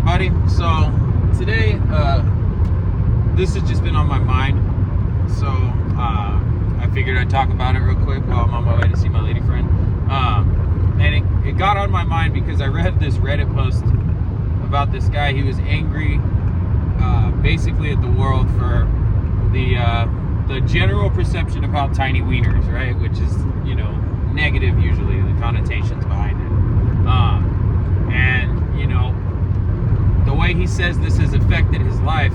everybody. So today, this has just been on my mind. So I figured I'd talk about it real quick while I'm on my way to see my lady friend. And it got on my mind because I read this Reddit post about this guy. He was angry, basically at the world for the general perception of how tiny wieners, right? Which is, negative usually, the connotations behind it. And, the way he says this has affected his life,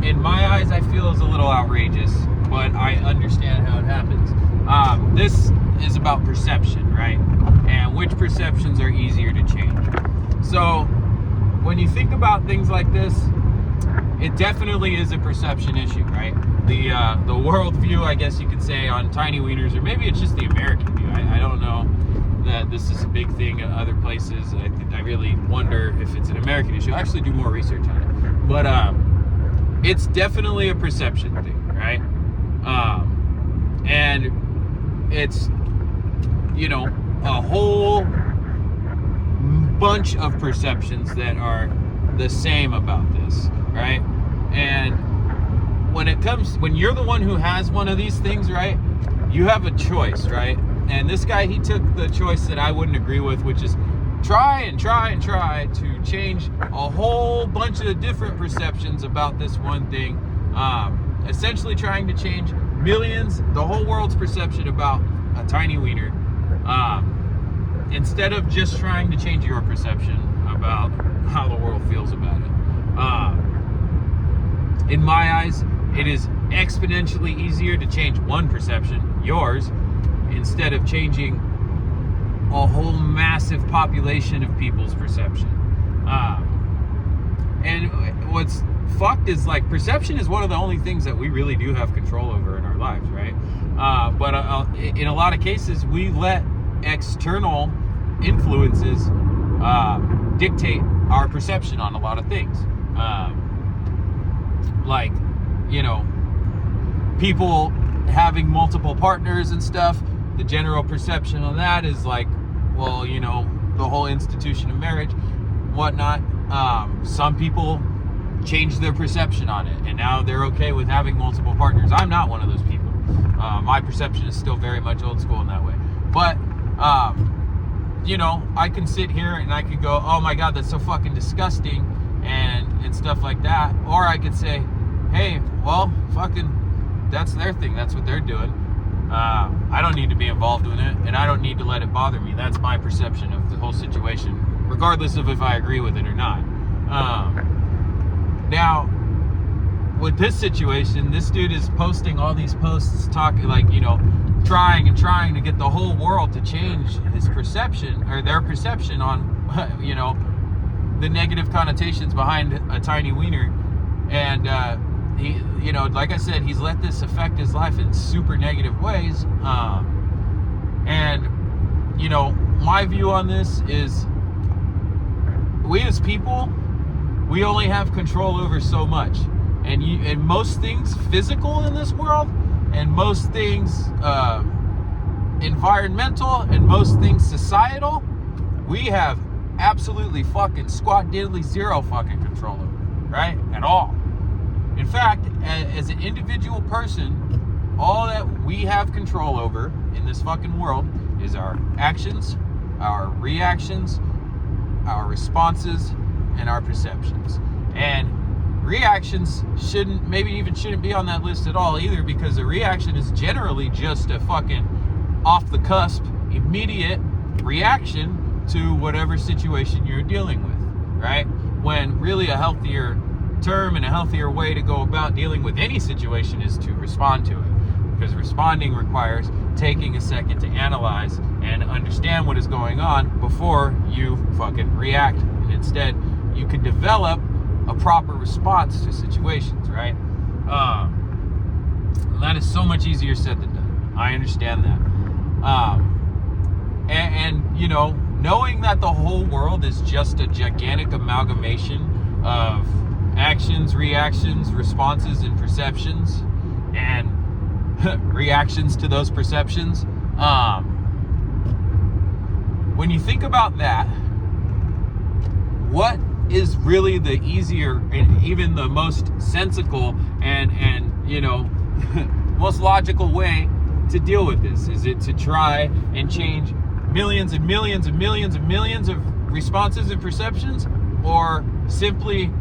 in my eyes, I feel is a little outrageous, but I understand how it happens. This is about perception, right? And which perceptions are easier to change. So when you think about things like this, it definitely is a perception issue, right? The world view, I guess you could say, on tiny wieners, or maybe it's just the American view. I don't know that this is a big thing in other places. I really wonder if it's an American issue. I actually do more research on it. But it's definitely a perception thing, right? And it's, a whole bunch of perceptions that are the same about this, right? And when you're the one who has one of these things, right, you have a choice, right? And this guy, he took the choice that I wouldn't agree with, which is try to change a whole bunch of different perceptions about this one thing. Essentially trying to change millions, the whole world's perception about a tiny wiener, instead of just trying to change your perception about how the world feels about it. In my eyes, it is exponentially easier to change one perception, yours, instead of changing a whole massive population of people's perception. And what's fucked is, perception is one of the only things that we really do have control over in our lives, right? But in a lot of cases, we let external influences dictate our perception on a lot of things. People having multiple partners and stuff, the general perception on that is the whole institution of marriage, whatnot. Some people change their perception on it, and now they're okay with having multiple partners. I'm not one of those people. My perception is still very much old school in that way. But, I can sit here and I could go, oh my God, that's so fucking disgusting, and stuff like that. Or I could say, hey, well, fucking, that's their thing. That's what they're doing. I don't need to be involved in it, and I don't need to let it bother me. That's my perception of the whole situation, regardless of if I agree with it or not. Now, with this situation, this dude is posting all these posts talking, trying to get the whole world to change his perception, or their perception on, the negative connotations behind a tiny wiener. And, he, like I said, he's let this affect his life in super negative ways. My view on this is, we as people, we only have control over so much. And most things physical in this world, and most things environmental, and most things societal, we have absolutely fucking squat diddly zero fucking control over, right? At all. In fact, as an individual person, all that we have control over in this fucking world is our actions, our reactions, our responses, and our perceptions. And reactions shouldn't be on that list at all either, because a reaction is generally just a fucking off the cusp, immediate reaction to whatever situation you're dealing with, right? When really a healthier term and a healthier way to go about dealing with any situation is to respond to it, because responding requires taking a second to analyze and understand what is going on before you fucking react. And instead, you can develop a proper response to situations, right? That is so much easier said than done. I understand that. Knowing that the whole world is just a gigantic amalgamation of actions, reactions, responses, and perceptions, and reactions to those perceptions. When you think about that, what is really the easier and even the most sensical and you know, most logical way to deal with this? Is it to try and change millions and millions and millions and millions of responses and perceptions, or simply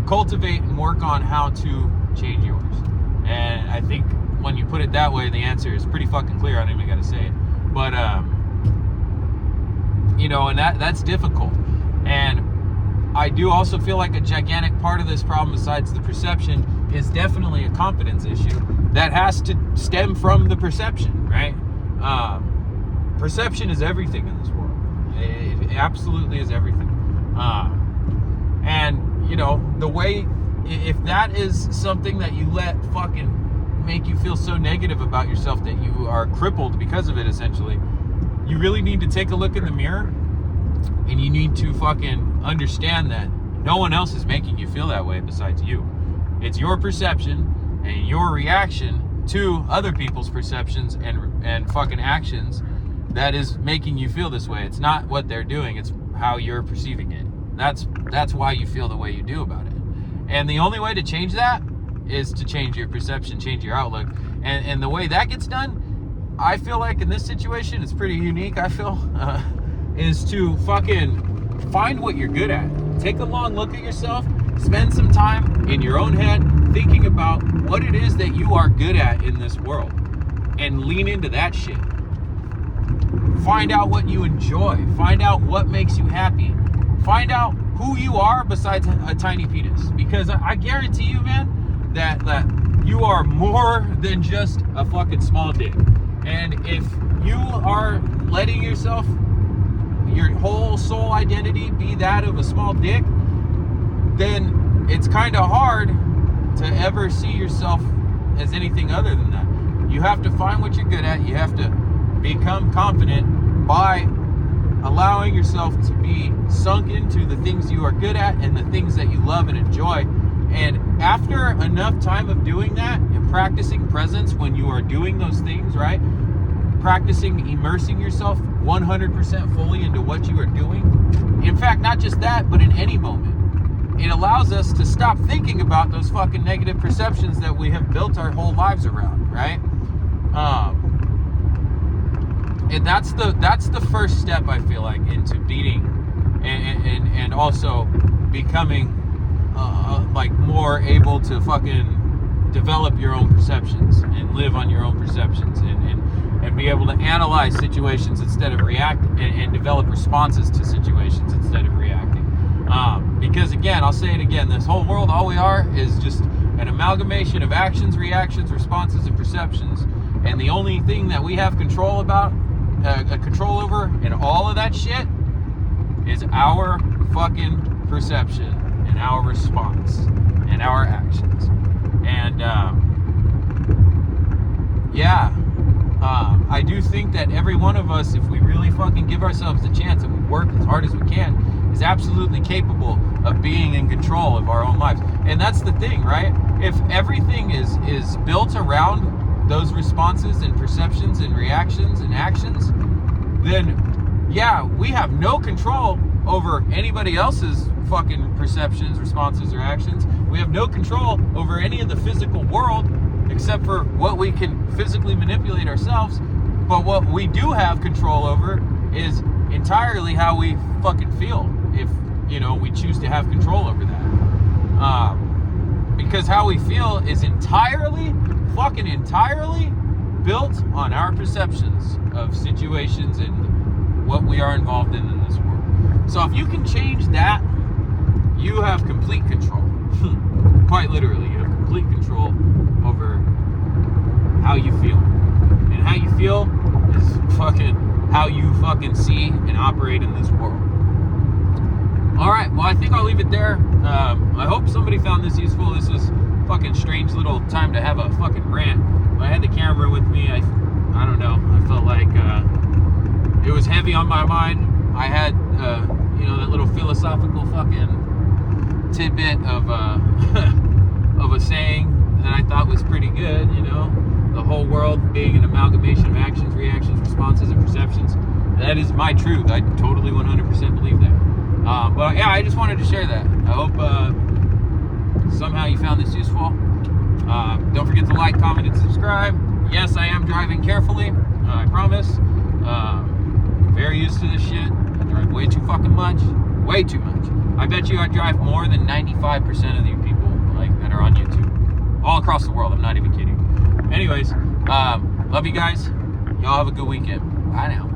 cultivate and work on how to change yours? And I think when you put it that way, the answer is pretty fucking clear. I don't even gotta say it. But you know, and that's difficult. And I do also feel like a gigantic part of this problem, besides the perception, is definitely a confidence issue that has to stem from the perception, right? Perception is everything in this world. It absolutely is everything. And, you know, the way, if that is something that you let fucking make you feel so negative about yourself that you are crippled because of it, essentially, you really need to take a look in the mirror, and you need to fucking understand that no one else is making you feel that way besides you. It's your perception and your reaction to other people's perceptions and fucking actions that is making you feel this way. It's not what they're doing, it's how you're perceiving it. That's why you feel the way you do about it. And the only way to change that is to change your perception, change your outlook. And the way that gets done, I feel like in this situation, it's pretty unique, I feel, is to fucking find what you're good at. Take a long look at yourself, spend some time in your own head thinking about what it is that you are good at in this world, and lean into that shit. Find out what you enjoy. Find out what makes you happy. Find out who you are besides a tiny penis. Because I guarantee you, man, that you are more than just a fucking small dick. And if you are letting yourself, your whole soul identity be that of a small dick, then it's kind of hard to ever see yourself as anything other than that. You have to find what you're good at. You have to become confident by allowing yourself to be sunk into the things you are good at and the things that you love and enjoy. And after enough time of doing that and practicing presence when you are doing those things, right? Practicing immersing yourself 100% fully into what you are doing. In fact, not just that, but in any moment. It allows us to stop thinking about those fucking negative perceptions that we have built our whole lives around, right? And that's the first step, I feel like, into beating and also becoming like more able to fucking develop your own perceptions and live on your own perceptions and be able to analyze situations instead of react and develop responses to situations instead of reacting. Because again, I'll say it again, this whole world, all we are is just an amalgamation of actions, reactions, responses, and perceptions. And the only thing that we have control over in all of that shit is our fucking perception and our response and our actions. And I do think that every one of us, if we really fucking give ourselves the chance and we work as hard as we can, is absolutely capable of being in control of our own lives. And that's the thing, right? If everything is built around those responses and perceptions and reactions and actions, then yeah, we have no control over anybody else's fucking perceptions, responses, or actions. We have no control over any of the physical world except for what we can physically manipulate ourselves. But what we do have control over is entirely how we fucking feel, if, you know, we choose to have control over that. Because how we feel is entirely built on our perceptions of situations and what we are involved in this world. So if you can change that, you have complete control. Quite literally, you have complete control over how you feel. And how you feel is fucking how you fucking see and operate in this world. Alright, well, I think I'll leave it there. I hope somebody found this useful. This was fucking strange little time to have a fucking rant. I had the camera with me. I don't know. I felt like it was heavy on my mind. I had, that little philosophical fucking tidbit of of a saying that I thought was pretty good, you know. The whole world being an amalgamation of actions, reactions, responses, and perceptions. That is my truth. I totally 100% believe that. But yeah, I just wanted to share that. I hope somehow you found this useful. Don't forget to like, comment, and subscribe. Yes, I am driving carefully. I promise. Very used to this shit. I drive way too fucking much. Way too much. I bet you I drive more than 95% of you people like that are on YouTube. All across the world. I'm not even kidding. Anyways, love you guys. Y'all have a good weekend. Bye now.